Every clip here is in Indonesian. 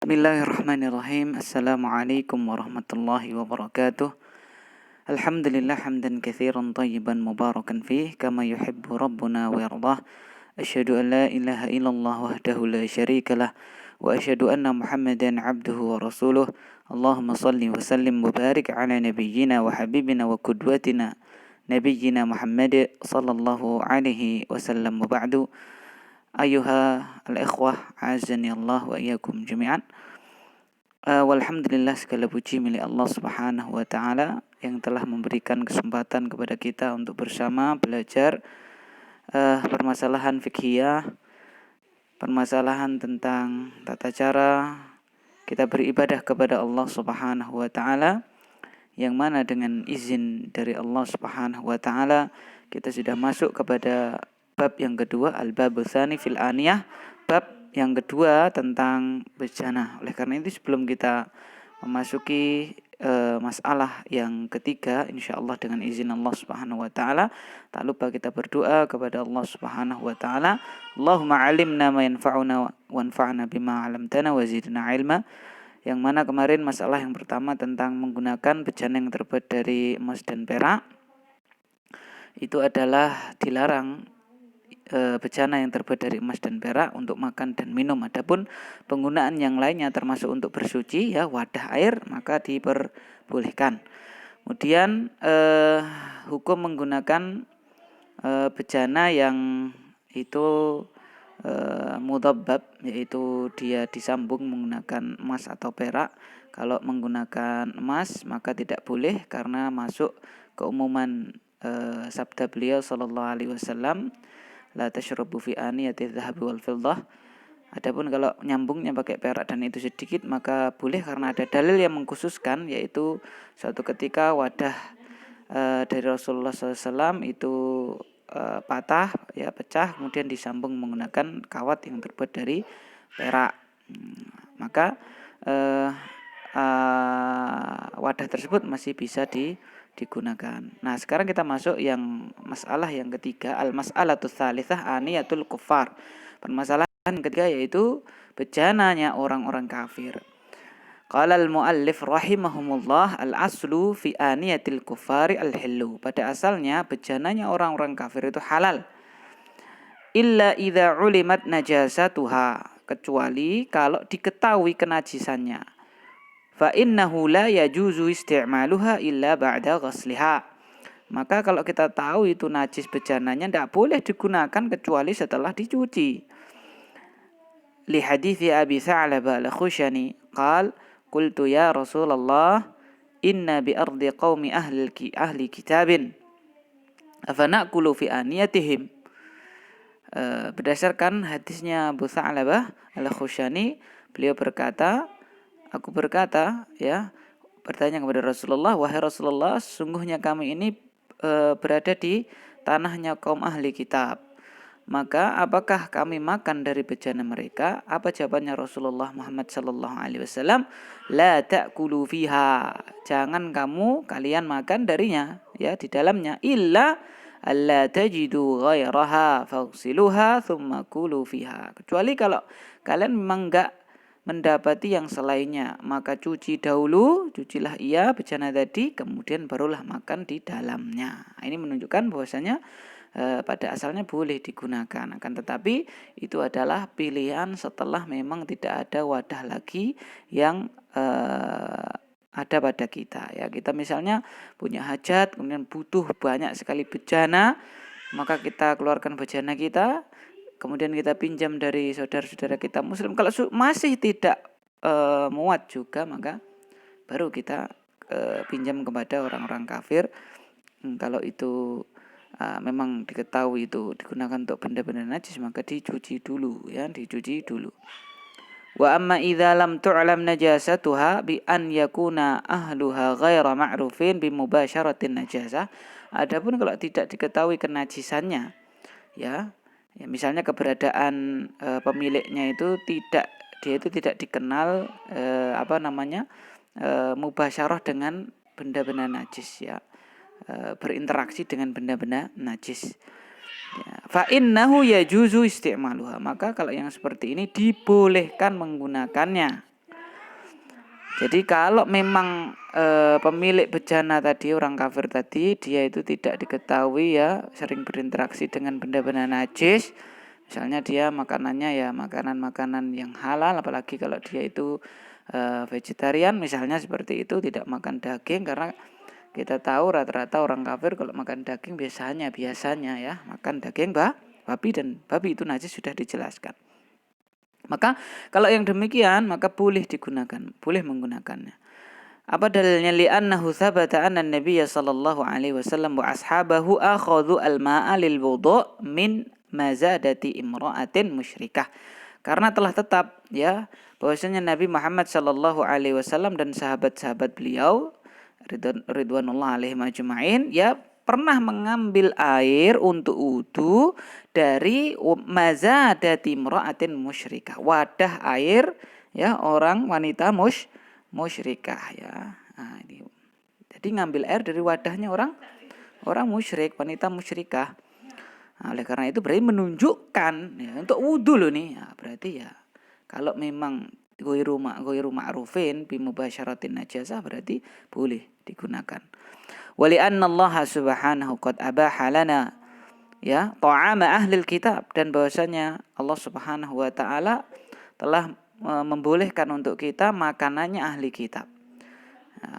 Bismillahirrahmanirrahim. Assalamualaikum warahmatullahi wabarakatuh. Alhamdulillah hamdan katsiran tayyiban mubarakan fih kama yuhibbu rabbuna wa yardah. Asyhadu an la ilaha illallah wahdahu la syarikalah wa asyhadu anna Muhammadan abduhu wa rasuluh. Allahumma salli wa sallim wa barik ala nabiyyina wa habibina wa qudwatina nabiyyina Muhammad sallallahu alaihi wasallam wa ba'du. Ayuha al-ikhwah, azani Allah wa iyyakum jami'an. Walhamdulillah, segala puji milik Allah Subhanahu wa taala yang telah memberikan kesempatan kepada kita untuk bersama belajar permasalahan fikhiyah, permasalahan tentang tata cara kita beribadah kepada Allah Subhanahu wa taala, yang mana dengan izin dari Allah Subhanahu wa taala kita sudah masuk kepada bab yang kedua, al-babu tsani fil aniyah, bab yang kedua tentang bejana. Oleh karena itu sebelum kita memasuki masalah yang ketiga, insyaallah dengan izin Allah Subhanahu wa taala, tak lupa kita berdoa kepada Allah Subhanahu wa taala, Allahumma 'allimna ma yanfa'una wanfa'na bima 'allamtana wa zidna 'ilma. Yang mana kemarin masalah yang pertama tentang menggunakan bejana yang terbuat dari emas dan perak, itu adalah dilarang bejana yang terbuat dari emas dan perak untuk makan dan minum. Adapun penggunaan yang lainnya termasuk untuk bersuci, ya, wadah air, maka diperbolehkan. Kemudian hukum menggunakan bejana yang itu mudhabbab, yaitu dia disambung menggunakan emas atau perak. Kalau menggunakan emas maka tidak boleh karena masuk keumuman sabda beliau sallallahu alaihi wasallam, la tashrabu fi aniyati dhahabi wal fiddah. Adapun kalau nyambungnya pakai perak dan itu sedikit maka boleh karena ada dalil yang mengkhususkan, yaitu suatu ketika wadah dari Rasulullah SAW itu patah, ya, pecah, kemudian disambung menggunakan kawat yang terbuat dari perak. Maka wadah tersebut masih bisa digunakan. Nah, sekarang kita masuk yang masalah yang ketiga, al-mas'alatu tsalitsah aniyatul kuffar. Permasalahan ketiga yaitu bejananya orang-orang kafir. Qala al-muallif rahimahumullah, al-aslu fi aniyatil kuffari al-hillu. Pada asalnya bejananya orang-orang kafir itu halal. Illa idza ulimat najasatuha, kecuali kalau diketahui kenajisannya. Fa innahu la yajuzu isti'maluha illa ba'da ghasliha. Maka kalau kita tahu itu najis bejananya, tidak boleh digunakan kecuali setelah dicuci. Li hadithi Abi Tha'labah al-Khushani qal qultu ya Rasulullah inna bi ardi qaumi ahli kitabin afana'kulu fi aniyatihim. Berdasarkan hadisnya Abu Tha'labah al-Khushani, beliau berkata, aku berkata, ya, bertanya kepada Rasulullah, wahai Rasulullah, sungguhnya kami ini berada di tanahnya kaum ahli kitab, maka apakah kami makan dari bejana mereka? Apa jawabannya Rasulullah Muhammad sallallahu alaihi wasallam? La ta'kulu fiha, jangan kalian makan darinya, ya, di dalamnya, illa alla tajidu ghairaha faghsiluha thumma kulu fiha, kecuali kalau kalian memang enggak mendapati yang selainnya, maka cucilah ia bejana tadi, kemudian barulah makan di dalamnya. Ini menunjukkan bahwasanya pada asalnya boleh digunakan, akan tetapi itu adalah pilihan setelah memang tidak ada wadah lagi yang ada pada kita, ya. Kita misalnya punya hajat, kemudian butuh banyak sekali bejana, maka kita keluarkan bejana kita, kemudian kita pinjam dari saudara-saudara kita muslim. Kalau masih tidak muat juga, maka baru kita pinjam kepada orang-orang kafir. Kalau itu memang diketahui itu digunakan untuk benda-benda najis, maka dicuci dulu, ya, dicuci dulu. Wa amma idza lam tu'lam najasatuha bi an yakuna ahluha ghaira ma'rufin bi mubasyaratin najasah. Adapun kalau tidak diketahui kenajisannya, ya, misalnya keberadaan pemiliknya itu tidak dikenal mubasyarah dengan benda-benda najis, ya, berinteraksi dengan benda-benda najis. Fa innahu yajuzu isti'maluha, maka kalau yang seperti ini dibolehkan menggunakannya. Jadi kalau memang pemilik bejana tadi, orang kafir tadi, dia itu tidak diketahui ya sering berinteraksi dengan benda-benda najis, misalnya dia makanannya ya makanan-makanan yang halal, apalagi kalau dia itu vegetarian misalnya seperti itu, tidak makan daging, karena kita tahu rata-rata orang kafir kalau makan daging biasanya ya makan daging babi, dan babi itu najis sudah dijelaskan. Maka kalau yang demikian maka boleh digunakan, boleh menggunakannya. Apa dalilnya? Li'annahu thabata anna Nabiyya sallallahu alaihi wasallam wa ashabahu akhadhu al-ma'a lil wudu' min mazadati imra'atin musyrikah. Karena telah tetap ya bahwasanya Nabi Muhammad sallallahu alaihi wasallam dan sahabat-sahabat beliau ridwanullah alaihim ajma'in ya pernah mengambil air untuk wudu dari mazadati imra'atin musyrikah, wadah air ya orang wanita musyrikah ya. Nah, ini. Jadi ngambil air dari wadahnya orang musyrik, wanita musyrikah. Nah, oleh karena itu berarti menunjukkan ya, untuk wudu loh nih. Ya, berarti ya kalau memang ghairu ma'rufin bi mubasyaratin najasah berarti boleh digunakan. Wali anna Allah subhanahu qad abaha lana ya ta'ama ahlil kitab, dan bahwasanya Allah Subhanahu wa taala telah membolehkan untuk kita makanannya ahli kitab.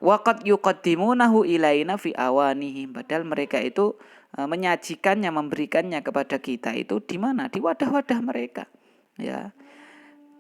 Waqad yuqaddimunahu ilaina fi awanihim, padahal mereka itu menyajikannya, memberikannya kepada kita itu di mana? Di wadah-wadah mereka. Ya.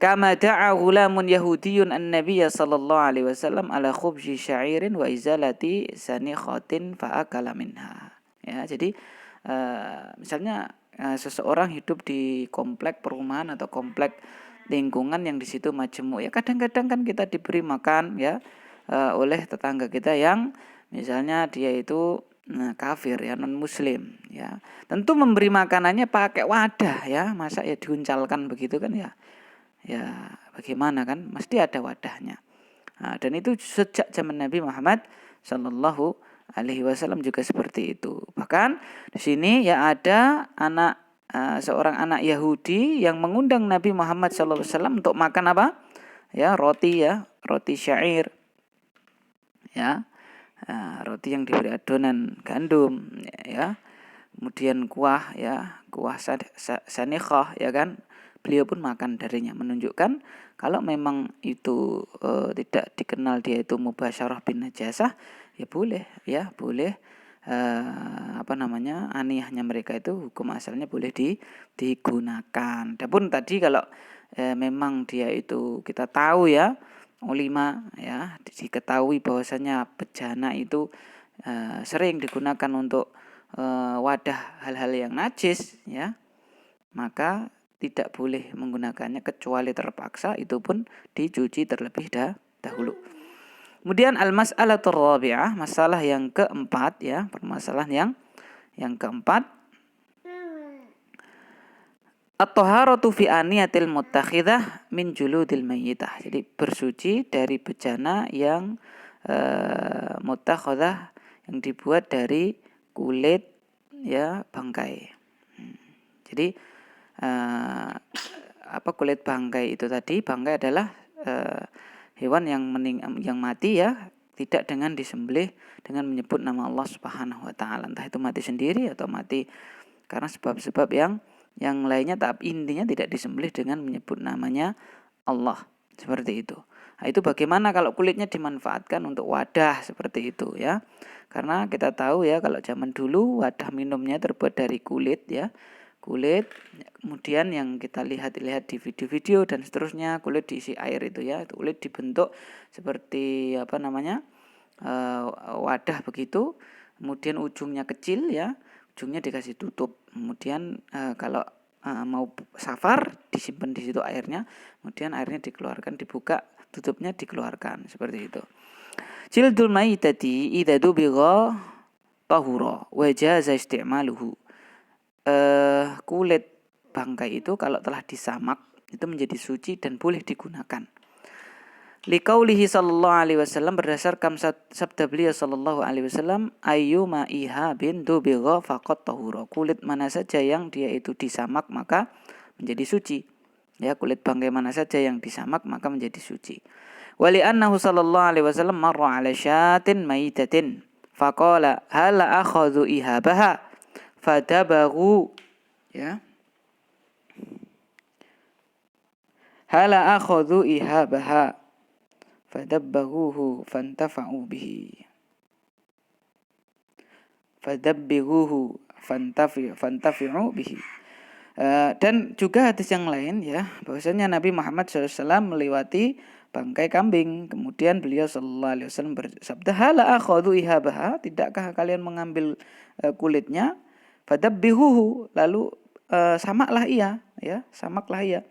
Kama da'a ghulamun yahudiyyun an-nabiyya sallallahu alaihi wasallam ala khubzi sya'irin wa izalati sanikhatin fa akala minha. Ya, jadi misalnya seseorang hidup di komplek perumahan atau komplek lingkungan yang di situ majemuk, ya kadang-kadang kan kita diberi makan ya oleh tetangga kita yang misalnya dia itu kafir ya, non muslim ya. Tentu memberi makanannya pakai wadah ya, masa ya diuncalkan begitu kan ya. Ya bagaimana kan, mesti ada wadahnya. Nah, dan itu sejak zaman Nabi Muhammad sallallahu alaihi wasallam juga seperti itu. Bahkan di sini ya ada seorang anak Yahudi yang mengundang Nabi Muhammad sallallahu alaihi wasallam untuk makan apa? Ya, roti syair. Ya. Roti yang diberi adonan gandum ya. Kemudian kuah sanikhah ya kan. Beliau pun makan darinya, menunjukkan kalau memang itu tidak dikenal dia itu mubasyarah bin najasah, ya boleh aniyahnya mereka itu hukum asalnya boleh digunakan. Adapun tadi kalau memang dia itu kita tahu ya ulima ya diketahui bahwasanya bejana itu sering digunakan untuk wadah hal-hal yang najis ya, maka tidak boleh menggunakannya kecuali terpaksa, itu pun dicuci terlebih dahulu. Kemudian al-mas'alatur rabi'ah, masalah yang keempat ya, permasalahan yang keempat. At-taharatu fi aniyatil muttakhidah min juludil mayyitah. Jadi bersuci dari bejana yang muttakhidah yang dibuat dari kulit ya bangkai. Jadi kulit bangkai itu tadi, bangkai adalah hewan yang mati ya, tidak dengan disembelih dengan menyebut nama Allah Subhanahu wa taala, entah itu mati sendiri atau mati karena sebab-sebab yang lainnya, tapi intinya tidak disembelih dengan menyebut namanya Allah, seperti itu. Nah, itu bagaimana kalau kulitnya dimanfaatkan untuk wadah seperti itu ya, karena kita tahu ya kalau zaman dulu wadah minumnya terbuat dari kulit ya, kulit, kemudian yang kita lihat di video-video dan seterusnya, kulit diisi air itu ya, kulit dibentuk seperti wadah begitu, kemudian ujungnya kecil ya, ujungnya dikasih tutup, kemudian kalau mau safar disimpan di situ airnya, kemudian airnya dikeluarkan, dibuka tutupnya dikeluarkan, seperti itu. Jildul maitati idza dubigha tahura wa jaza isti'maluhu. Kulit bangkai itu kalau telah disamak itu menjadi suci dan boleh digunakan. Liqaulihi sallallahu alaihi wasallam, berdasarkan sabda beliau sallallahu alaihi wasallam, ayyuma ihabin dubigha faqat tahura. Kulit mana saja yang dia itu disamak maka menjadi suci. Ya, kulit bangkai mana saja yang disamak maka menjadi suci. Wali annahu sallallahu alaihi wasallam marra ala syatin maitatin faqala hal akhadhu ihabaha fadabahu, ya, hal akhadhu ihabaha fadabbahuhu fantafa'u bihi fantafi'u bihi. Dan juga hadis yang lain, ya, bahwasanya Nabi Muhammad SAW melewati bangkai kambing, kemudian beliau sallallahu alaihi wasallam bersabda, hala akhadhu ihabaha, tidakkah kalian mengambil kulitnya? Fadabbihuhu, lalu samaklah ia, ya, samaklah ia,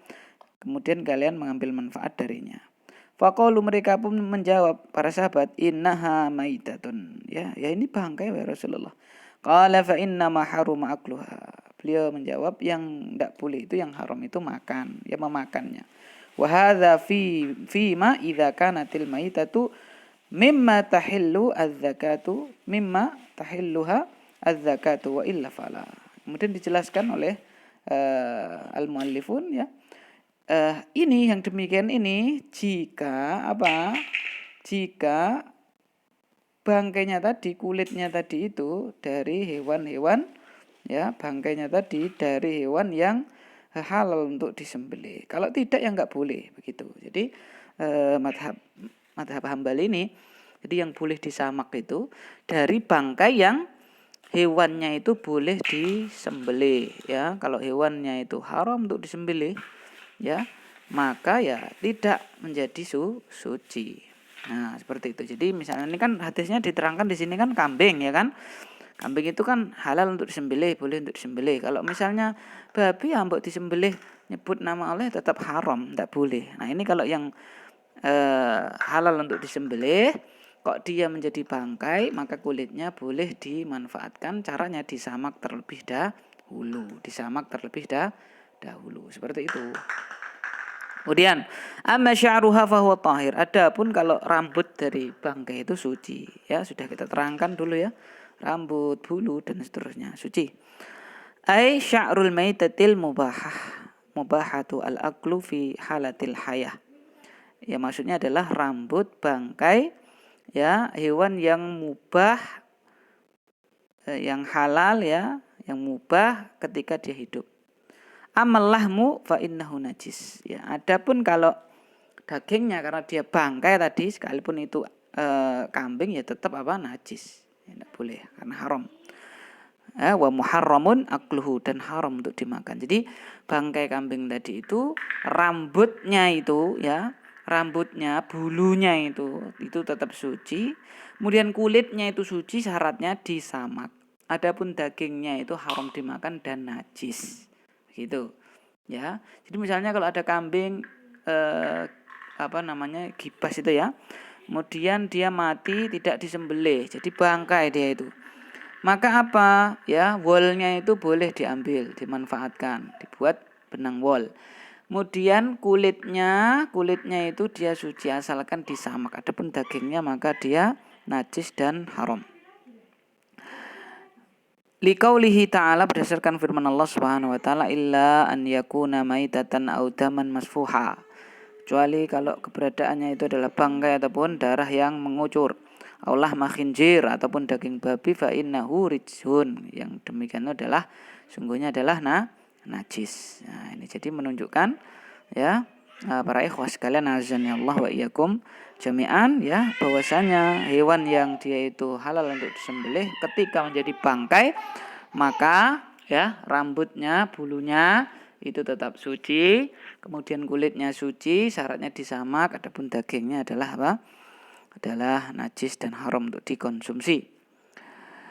kemudian kalian mengambil manfaat darinya. Faqalu, mereka pun menjawab, para sahabat, innaha maitatun, ya ini bangkai ya Rasulullah. Qala fa inna ma haruma akluha. Beliau menjawab, yang tidak boleh itu, yang haram itu makan, ya memakannya. Wa hadza fi ma idza kanatil maitatu mimma tahillu az-zakatu mimma tahilluha az-zakatu wa illa fala. Kemudian dijelaskan oleh al-muallifun, ya. Ini yang demikian ini jika apa? Jika bangkainya tadi, kulitnya tadi itu dari hewan-hewan, ya, bangkainya tadi dari hewan yang halal untuk disembelih. Kalau tidak, ya nggak boleh begitu. Jadi madhab Hambali ini, jadi yang boleh disamak itu dari bangkai yang hewannya itu boleh disembelih, ya. Kalau hewannya itu haram untuk disembelih, ya, maka ya tidak menjadi suci. Nah, seperti itu. Jadi misalnya ini kan hadisnya diterangkan di sini kan kambing, ya kan? Kambing itu kan halal untuk disembelih, boleh untuk disembelih. Kalau misalnya babi, ya mbok disembelih nyebut nama Allah tetap haram, tidak boleh. Nah, ini kalau yang halal untuk disembelih kok dia menjadi bangkai, maka kulitnya boleh dimanfaatkan. Caranya disamak terlebih dahulu, dahulu. Seperti itu. Kemudian amma sya'ruha fahuwa tahir. Adapun kalau rambut dari bangkai itu suci, ya sudah kita terangkan dulu, ya. Rambut, bulu dan seterusnya suci. Ai sya'rul maitatil mubahatu al-aqlu fi halatil hayah. Ya, maksudnya adalah rambut bangkai, ya, hewan yang mubah, yang halal, ya, yang mubah ketika dia hidup. Amal lahmu fa innahu najis. Ya, adapun kalau dagingnya karena dia bangkai tadi, sekalipun itu kambing, ya tetap apa? Najis. Ya, tidak boleh karena haram. Wa muharramun akluhu, dan haram untuk dimakan. Jadi bangkai kambing tadi itu rambutnya itu, ya, rambutnya, bulunya itu tetap suci. Kemudian kulitnya itu suci, syaratnya disamak. Adapun dagingnya itu haram dimakan dan najis. Gitu, ya. Jadi misalnya kalau ada kambing gibas itu, ya. Kemudian dia mati tidak disembelih, jadi bangkai dia itu. Maka apa? Ya, wolnya itu boleh diambil, dimanfaatkan, dibuat benang wol. Kemudian kulitnya itu dia suci asalkan disamak. Adapun dagingnya maka dia najis dan haram. Liqaulihi ta'ala, berdasarkan firman Allah Subhanahu wa taala, illa an yakuna maitatan aw daman masfuha. Kecuali kalau keberadaannya itu adalah bangkai ataupun darah yang mengucur. Aulah makhinjir, ataupun daging babi, fa innahu rijsun. Yang demikian adalah sungguhnya adalah najis. Nah, ini jadi menunjukkan, ya, para ikhwah sekalian, azani Allah wa iyyakum jami'an, ya, bahwasanya hewan yang dia itu halal untuk disembelih ketika menjadi bangkai, maka, ya, rambutnya, bulunya itu tetap suci, kemudian kulitnya suci, syaratnya disamak. Adapun dagingnya adalah apa? Adalah najis dan haram untuk dikonsumsi.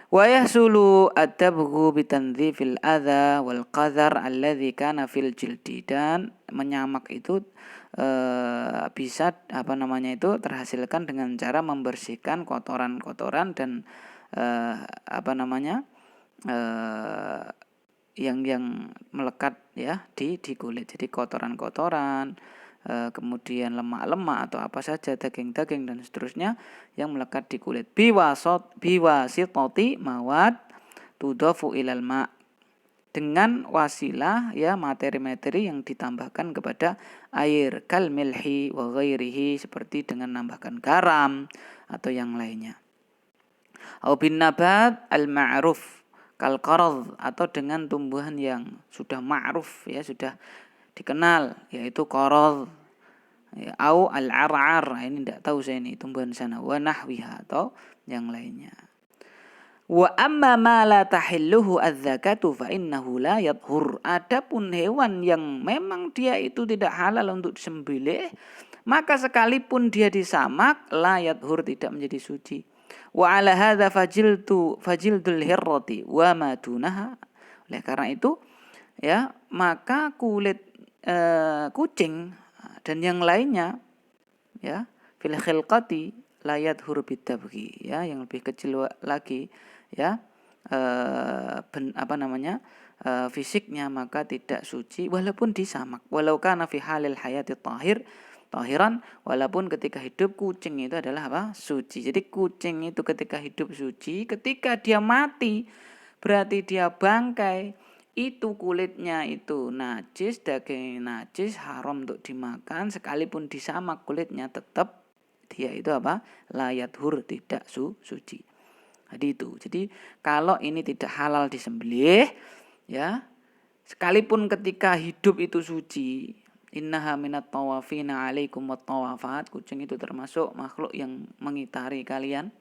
Wa yahsulu adabhu bitandzifil adza wal qadhar alladzi kana fil jildi, dan menyamak itu bisa terhasilkan dengan cara membersihkan kotoran-kotoran dan yang melekat, ya, di kulit. Jadi kotoran-kotoran, kemudian lemak-lemak atau apa saja, daging-daging dan seterusnya yang melekat di kulit. Biwasitati mawad tudafu ilal ma', dengan wasilah ya materi-materi yang ditambahkan kepada air, kal milhi wa ghairihi, seperti dengan menambahkan garam atau yang lainnya. Au bin nabat al ma'ruf kal qarad, atau dengan tumbuhan yang sudah ma'ruf ya, sudah dikenal, yaitu qarad ya, au al ar'ar, ini tidak tahu saya ini tumbuhan sana, wa nahwiha, atau yang lainnya. Wa amma ma la tahilluhu az-zakatu fa innahu la yadhur. Adapun hewan yang memang dia itu tidak halal untuk disembelih, maka sekalipun dia disamak la yadhur, tidak menjadi suci. Wa ala hadza fajildul hirrati wa ma dunaha. Oleh karena itu ya, maka kulit kucing dan yang lainnya ya, fil khilqati la yadhur bitabghi, ya, yang lebih kecil lagi ya, fisiknya, maka tidak suci walaupun disamak, walau kana fi halil hayati tahiran, walaupun ketika hidup kucing itu adalah apa? Suci. Jadi kucing itu ketika hidup suci, ketika dia mati berarti dia bangkai, itu kulitnya itu najis, daging najis, haram untuk dimakan, sekalipun disamak kulitnya tetap dia itu apa? Layat hur, tidak suci. Jadi kalau ini tidak halal disembelih ya, sekalipun ketika hidup itu suci, innaha minat tawafina alaikum wat tawafat, kucing itu termasuk makhluk yang mengitari kalian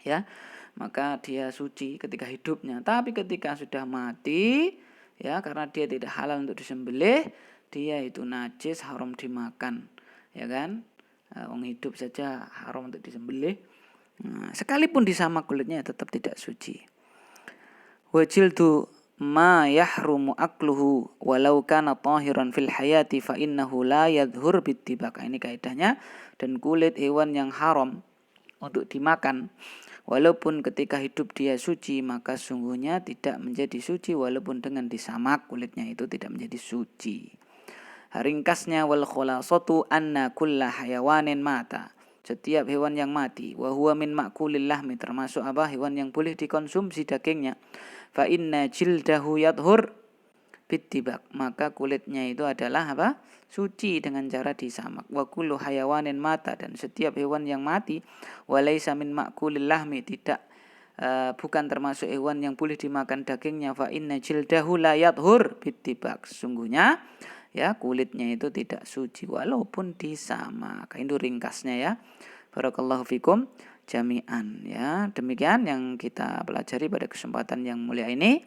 ya, maka dia suci ketika hidupnya. Tapi ketika sudah mati ya, karena dia tidak halal untuk disembelih, dia itu najis, haram dimakan, ya kan? Wong hidup saja haram untuk disembelih. Nah, sekalipun disamak kulitnya tetap tidak suci. Wajildu ma yahrumu akluhu walau kana tahiran fil hayati fa innahu la yadhhur bittibaq. Ini kaidahnya. Dan kulit hewan yang haram untuk dimakan walaupun ketika hidup dia suci, maka sungguhnya tidak menjadi suci walaupun dengan disamak kulitnya itu tidak menjadi suci. Ringkasnya wal khulasatu anna kulla hayawanin mata, setiap hewan yang mati, wa huwa min ma'kulil lahmi, termasuk apa? Hewan yang boleh dikonsumsi dagingnya. Fa inna jildahu yadhur bittibaq, maka kulitnya itu adalah apa? Suci dengan cara disamak. Wa kullu hayawanin mata, dan setiap hewan yang mati, walaysa min ma'kulil lahmi, tidak bukan termasuk hewan yang boleh dimakan dagingnya. Fa inna jildahu la yadhur bittibaq, sungguhnya ya kulitnya itu tidak suci walaupun disamak. Itu ringkasnya ya. Barakallahu fikum jami'an ya. Demikian yang kita pelajari pada kesempatan yang mulia ini.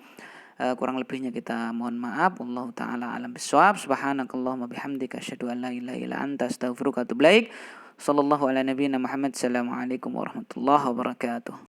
Kurang lebihnya kita mohon maaf. Wallahu taala alam bisawab. Subhanakallahumma bihamdika asyhadu an la ilaha illa anta astaghfiruka wa atubu ilaik. Sallallahu ala nabiyyina Muhammad. Assalamualaikum warahmatullahi wabarakatuh.